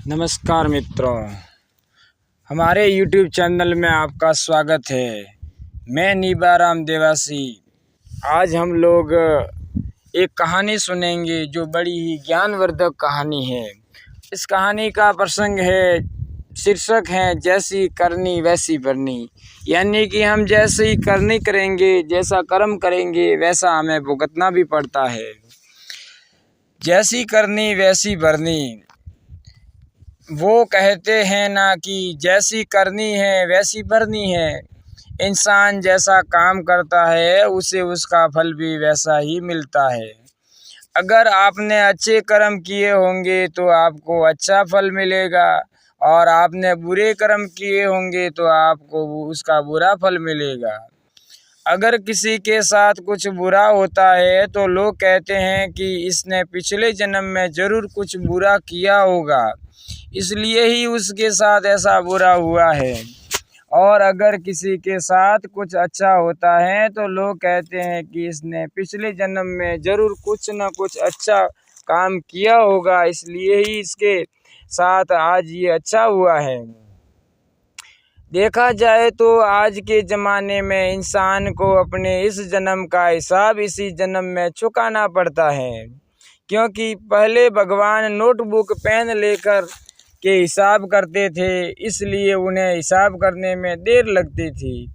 नमस्कार मित्रों, हमारे YouTube चैनल में आपका स्वागत है। मैं नीबाराम देवासी। आज हम लोग एक कहानी सुनेंगे जो बड़ी ही ज्ञानवर्धक कहानी है। इस कहानी का प्रसंग है, शीर्षक है जैसी करनी वैसी भरनी। यानी कि हम जैसी करनी करेंगे, जैसा कर्म करेंगे, वैसा हमें भुगतना भी पड़ता है। जैसी करनी वैसी भरनी, वो कहते हैं ना कि जैसी करनी है वैसी भरनी है। इंसान जैसा काम करता है उसे उसका फल भी वैसा ही मिलता है। अगर आपने अच्छे कर्म किए होंगे तो आपको अच्छा फल मिलेगा, और आपने बुरे कर्म किए होंगे तो आपको उसका बुरा फल मिलेगा। अगर किसी के साथ कुछ बुरा होता है तो लोग कहते हैं कि इसने पिछले जन्म में ज़रूर कुछ बुरा किया होगा, इसलिए ही उसके साथ ऐसा बुरा हुआ है। और अगर किसी के साथ कुछ अच्छा होता है तो लोग कहते हैं कि इसने पिछले जन्म में ज़रूर कुछ न कुछ अच्छा काम किया होगा, इसलिए ही इसके साथ आज ये अच्छा हुआ है। देखा जाए तो आज के ज़माने में इंसान को अपने इस जन्म का हिसाब इसी जन्म में चुकाना पड़ता है, क्योंकि पहले भगवान नोटबुक पेन लेकर के हिसाब करते थे, इसलिए उन्हें हिसाब करने में देर लगती थी।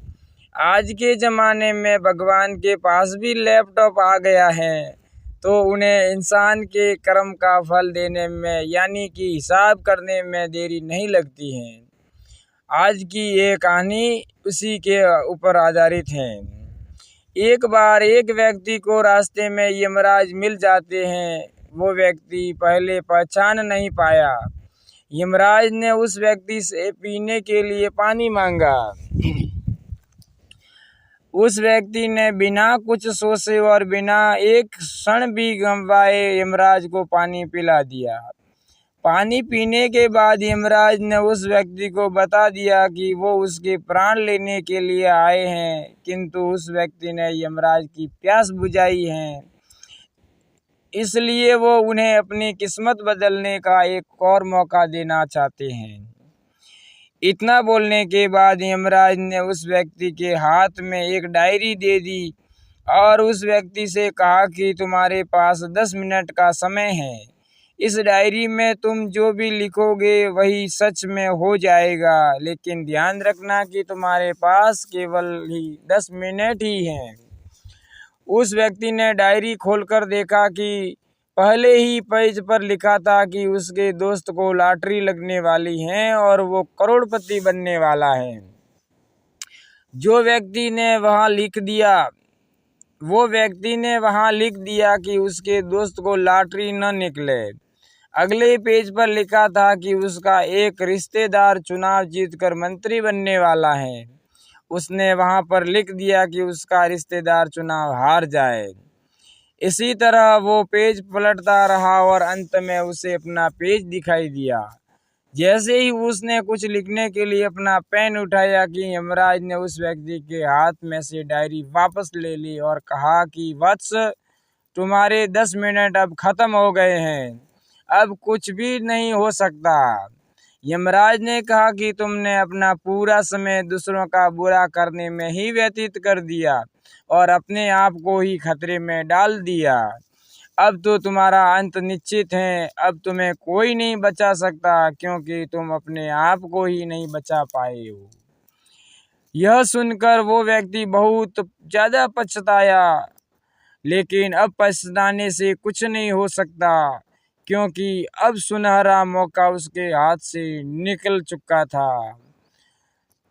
आज के ज़माने में भगवान के पास भी लैपटॉप आ गया है, तो उन्हें इंसान के कर्म का फल देने में यानी कि हिसाब करने में देरी नहीं लगती है। आज की ये कहानी उसी के ऊपर आधारित है। एक बार एक व्यक्ति को रास्ते में यमराज मिल जाते हैं। वो व्यक्ति पहले पहचान नहीं पाया। यमराज ने उस व्यक्ति से पीने के लिए पानी मांगा। उस व्यक्ति ने बिना कुछ सोचे और बिना एक क्षण भी गंवाए यमराज को पानी पिला दिया। पानी पीने के बाद यमराज ने उस व्यक्ति को बता दिया कि वो उसके प्राण लेने के लिए आए हैं, किंतु उस व्यक्ति ने यमराज की प्यास बुझाई है, इसलिए वो उन्हें अपनी किस्मत बदलने का एक और मौका देना चाहते हैं। इतना बोलने के बाद यमराज ने उस व्यक्ति के हाथ में एक डायरी दे दी और उस व्यक्ति से कहा कि तुम्हारे पास 10 मिनट का समय है। इस डायरी में तुम जो भी लिखोगे वही सच में हो जाएगा, लेकिन ध्यान रखना कि तुम्हारे पास केवल ही 10 मिनट ही हैं। उस व्यक्ति ने डायरी खोलकर देखा कि पहले ही पेज पर लिखा था कि उसके दोस्त को लॉटरी लगने वाली है और वो करोड़पति बनने वाला है। वो व्यक्ति ने वहाँ लिख दिया कि उसके दोस्त को लॉटरी न निकले। अगले पेज पर लिखा था कि उसका एक रिश्तेदार चुनाव जीतकर मंत्री बनने वाला है। उसने वहां पर लिख दिया कि उसका रिश्तेदार चुनाव हार जाए। इसी तरह वो पेज पलटता रहा और अंत में उसे अपना पेज दिखाई दिया। जैसे ही उसने कुछ लिखने के लिए अपना पेन उठाया कि यमराज ने उस व्यक्ति के हाथ में से डायरी वापस ले ली और कहा कि वत्स, तुम्हारे 10 मिनट अब खत्म हो गए हैं, अब कुछ भी नहीं हो सकता। यमराज ने कहा कि तुमने अपना पूरा समय दूसरों का बुरा करने में ही व्यतीत कर दिया और अपने आप को ही खतरे में डाल दिया। अब तो तुम्हारा अंत निश्चित है। अब तुम्हें कोई नहीं बचा सकता, क्योंकि तुम अपने आप को ही नहीं बचा पाए हो। यह सुनकर वो व्यक्ति बहुत ज़्यादा पछताया, लेकिन अब पछताने से कुछ नहीं हो सकता, क्योंकि अब सुनहरा मौका उसके हाथ से निकल चुका था।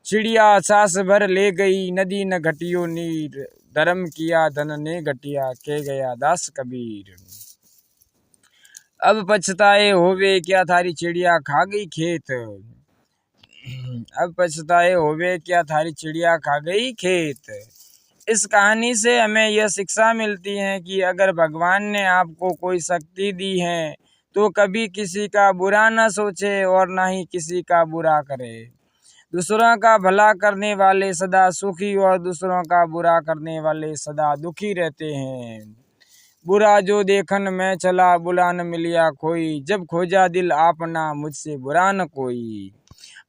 चिड़िया सास भर ले गई, नदी न घटियो नीर, धर्म किया धन ने घटिया, के गया दास कबीर। अब पछताए होवे क्या थारी चिड़िया खा गई खेत। अब पछताए होवे क्या थारी चिड़िया खा गई खेत। इस कहानी से हमें यह शिक्षा मिलती है कि अगर भगवान ने आपको कोई शक्ति दी है तो कभी किसी का बुरा न सोचे और ना ही किसी का बुरा करे। दूसरों का भला करने वाले सदा सुखी और दूसरों का बुरा करने वाले सदा दुखी रहते हैं। बुरा जो देखन मैं चला, बुला न मिलिया कोई, जब खोजा दिल आपना मुझसे बुरा न कोई।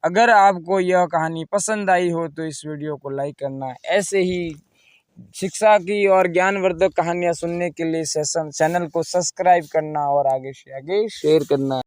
अगर आपको यह कहानी पसंद आई हो तो इस वीडियो को लाइक करना। ऐसे ही शिक्षा की और ज्ञानवर्धक कहानियाँ सुनने के लिए चैनल को सब्सक्राइब करना और आगे से आगे शेयर करना।